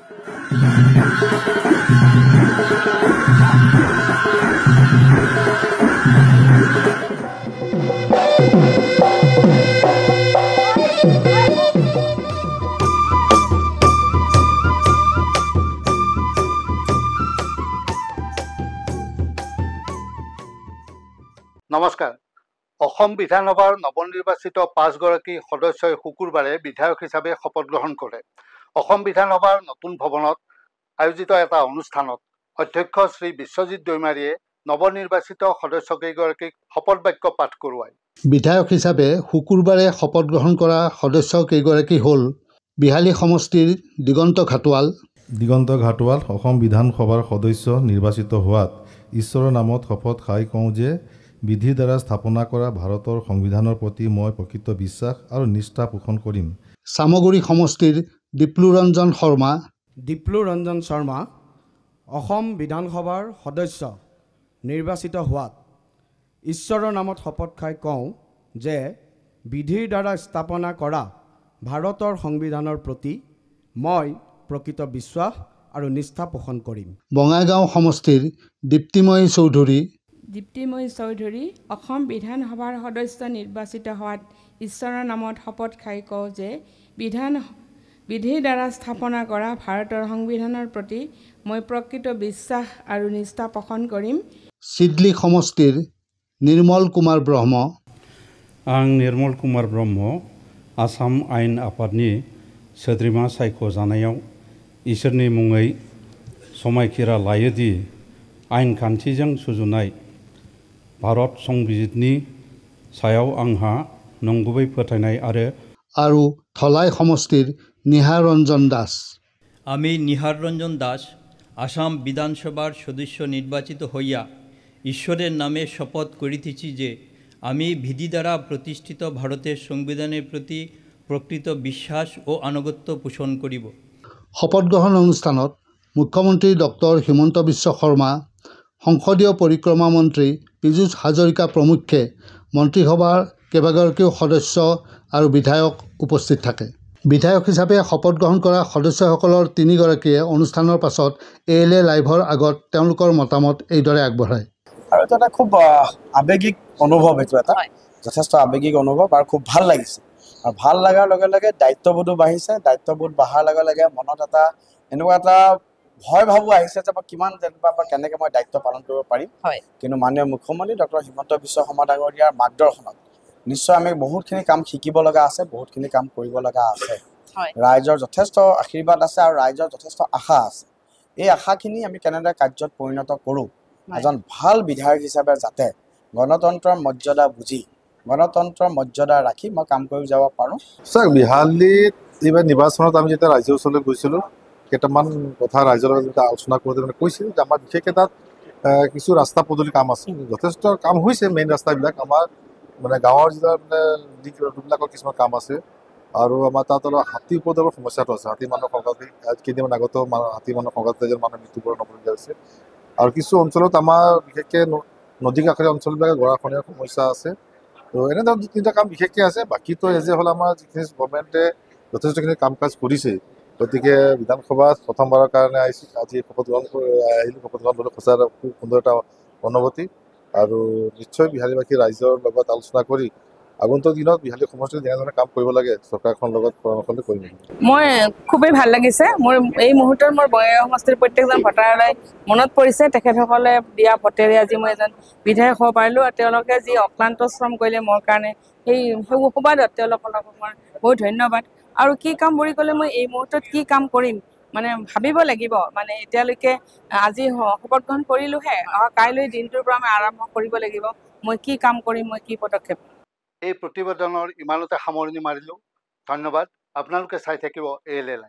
নমস্কাৰ। অসম বিধানসভাৰ নৱনিৰ্বাচিত 5 গৰাকী সদস্যই শুকুৰবাৰে বিধায়ক হিচাপে শপত গ্ৰহণ কৰে। অসম বিধানসভাৰ নতুন ভৱনত আয়োজিত এটা অনুষ্ঠানত অধ্যক্ষ শ্ৰী বিশ্বজিৎ দৈমাৰীয়ে নৱনিৰ্বাচিত সদস্যকেইগৰাকীক শপত বাক্য পাঠ কৰোৱায়। বিধায়ক হিচাপে শুকুৰবাৰে শপত গ্ৰহণ কৰা সদস্যকেইগৰাকী হ'ল বিহালী সমষ্টিৰ দিগন্ত ঘাটোৱাল অসম বিধানসভাৰ সদস্য নিৰ্বাচিত হোৱাত ঈশ্বৰৰ নামত শপত খাই কওঁ যে বিধিৰ দ্বাৰা স্থাপনা কৰা ভাৰতৰ সংবিধানৰ প্ৰতি মই প্ৰকৃত বিশ্বাস আৰু নিষ্ঠা পোষণ কৰিম। চামগুৰি সমষ্টিৰ দীপ্লু ৰঞ্জন শৰ্মা অসম বিধানসভাৰ সদস্য নিৰ্বাচিত হোৱাত ঈশ্বৰৰ নামত শপত খাই কওঁ যে বিধিৰ দ্বাৰা স্থাপনা কৰা ভাৰতৰ সংবিধানৰ প্ৰতি মই প্ৰকৃত বিশ্বাস আৰু নিষ্ঠা পোষণ কৰিম। বঙাইগাঁও সমষ্টিৰ দীপ্তিময়ী চৌধুৰী অসম বিধানসভাৰ সদস্য নিৰ্বাচিত হোৱাত ঈশ্বৰৰ নামত শপত খাই কওঁ যে বিধিৰ দ্বাৰা স্থাপনা কৰা ভাৰতৰ সংবিধানৰ প্ৰতি মই প্ৰকৃত বিশ্বাস আৰু নিষ্ঠা পোষণ কৰিম। চিডলি সমষ্টিৰ নিৰ্মল কুমাৰ ব্ৰহ্ম आसाम आयेन आफादनि सोद्रोमा सायख'जानायाव इसोरनि मुङै समायखिरा लायोदि आयेन खान्थिजों सुजुनाय भारत संबिजितनि सायाव आंहा नंगुबै फोथायनाय आरो थलाई समष्टिर निहार रंजन दास আমি নিহার রঞ্জন দাস আসাম বিধানসভার সদস্য নির্বাচিত হইয়া ঈশ্বরের নামে শপথ করিতেছি যে আমি বিধি দ্বারা প্রতিষ্ঠিত ভারতের সংবিধানের প্রতি প্রকৃত বিশ্বাস ও আনুগত্য পোষণ করিব। শপত গ্ৰহণ অনুষ্ঠানত মুখ্যমন্ত্ৰী ডক্টৰ হিমন্ত বিশ্ব শৰ্মা, সংসদীয় পৰিক্ৰমা মন্ত্ৰী পীযুষ হাজৰিকা প্ৰমুখ্যে মন্ত্ৰীসভাৰ কেইবাগৰাকীও সদস্য আৰু বিধায়ক উপস্থিত থাকে। বিধায়ক হিচাপে শপত গ্ৰহণ কৰা সদস্যসকলৰ 3 গৰাকীয়ে অনুষ্ঠানৰ পাছত ALA লাইভৰ আগত তেওঁলোকৰ মতামত এইদৰে আগবঢ়ায়। আৰু এটা খুব আবেগিক অনুভৱ, এইটো এটা যথেষ্ট আবেগিক অনুভৱ আৰু খুব ভাল লাগিছে। আৰু ভাল লগাৰ লগে লগে দায়িত্ববোধো বাঢ়িছে। দায়িত্ববোধ বঢ়াৰ লগে লগে মনত এটা এনেকুৱা এটা ভয় ভাবো আহিছে যে মই কিমান যেনিবা বা কেনেকৈ মই দায়িত্ব পালন কৰিব পাৰিম। কিন্তু মাননীয় মুখ্যমন্ত্ৰী ডক্টৰ হিমন্ত বিশ্ব শৰ্মা ডাঙৰীয়াৰ মাৰ্গদৰ্শনত নিশ্চয় আমি বহুতখিনি কাম শিকিব লগা আছে, বহুতখিনি কাম কৰিব লগা আছে। ৰাইজৰ যথেষ্ট আশীৰ্বাদ আছে আৰু ৰাইজৰ যথেষ্ট আশা আছে। এই আশাখিনি আমি কেনেদৰে কাৰ্যত পৰিণত কৰোঁ, এজন ভাল বিধায়ক হিচাপে যাতে গণতন্ত্ৰৰ মৰ্যাদা বুজি গণতন্ত্ৰৰ মৰ্যাদা ৰাখি মই কাম কৰি যাব পাৰোঁ। চাওক, বিহালীত এইবাৰ নিৰ্বাচনত আমি যেতিয়া ৰাইজৰ ওচৰলৈ গৈছিলোঁ, কেইটামান কথা ৰাইজৰ লগত যেতিয়া আলোচনা কৰোঁতে মানে কৈছিল যে আমাৰ বিশেষকৈ তাত কিছু ৰাস্তা পদূলি কাম আছে, যথেষ্ট কাম হৈছে। মেইন ৰাস্তাবিলাক আমাৰ মানে গাঁৱৰ যিটো মানে ৰোডবিলাকৰ কিছুমান কাম আছে। আৰু আমাৰ তাত অলপ হাতী উপদ্ৰৱৰ সমস্যাটো আছে। হাতী মানুহ সংঘাতিক কেইদিনমান আগতো হাতী মানুহ সংঘাত এজন মানুহ মৃত্যুবৰণ হ'বলগীয়া হৈছে। আৰু কিছু অঞ্চলত আমাৰ বিশেষকৈ নদী কাষৰীয়া অঞ্চলবিলাকে গৰাখহনীয়াৰ সমস্যা আছে। তো এনেধৰণৰ 2-3টা কাম বিশেষকৈ আছে। বাকীটো এজ এ হ'ল আমাৰ যিখিনি গভৰ্ণমেণ্টে যথেষ্টখিনি কাম কাজ কৰিছে। গতিকে বিধানসভাত প্ৰথমবাৰৰ কাৰণে আজি শপত গ্ৰহণ আহিলোঁ। শপত গ্ৰহণ হ'লে সঁচা খুব সুন্দৰ এটা অনুভূতি। আৰু নিশ্চয় বিহালীবাসী ৰাইজৰ লগত আলোচনা কৰি আগন্তুক দিনত বিহালী সমষ্টিত যেনেধৰণে কাম কৰিব লাগে চৰকাৰখনৰ লগত পৰামৰ্শ লৈ কৰিম। মই খুবেই ভাল লাগিছে। মোৰ এই মুহূৰ্তত মোৰ বঙাইগাঁও সমষ্টিৰ প্ৰত্যেকজন ভোটাৰলৈ মনত পৰিছে তেখেতসকলে দিয়া ভোটেৰে আজি মই এজন বিধায়ক হ'ব পাৰিলোঁ। আৰু তেওঁলোকে যি অক্লান্ত শ্ৰম কৰিলে মোৰ কাৰণে সেই সুবাদত তেওঁলোকক মই বহুত ধন্যবাদ। আৰু কি কাম বুলি ক'লে মই এই মুহূৰ্তত কি কাম কৰিম মানে ভাবিব লাগিব। মানে এতিয়ালৈকে আজি শপত গ্ৰহণ কৰিলোঁহে, কাইলৈ দিনটোৰ পৰা মই আৰম্ভ কৰিব লাগিব। মই কি কাম কৰিম, মই কি পদক্ষেপ। এই প্ৰতিবেদনৰ ইমানতে সামৰণি মাৰিলোঁ। ধন্যবাদ। আপোনালোকে চাই থাকিব ALA লাইভ।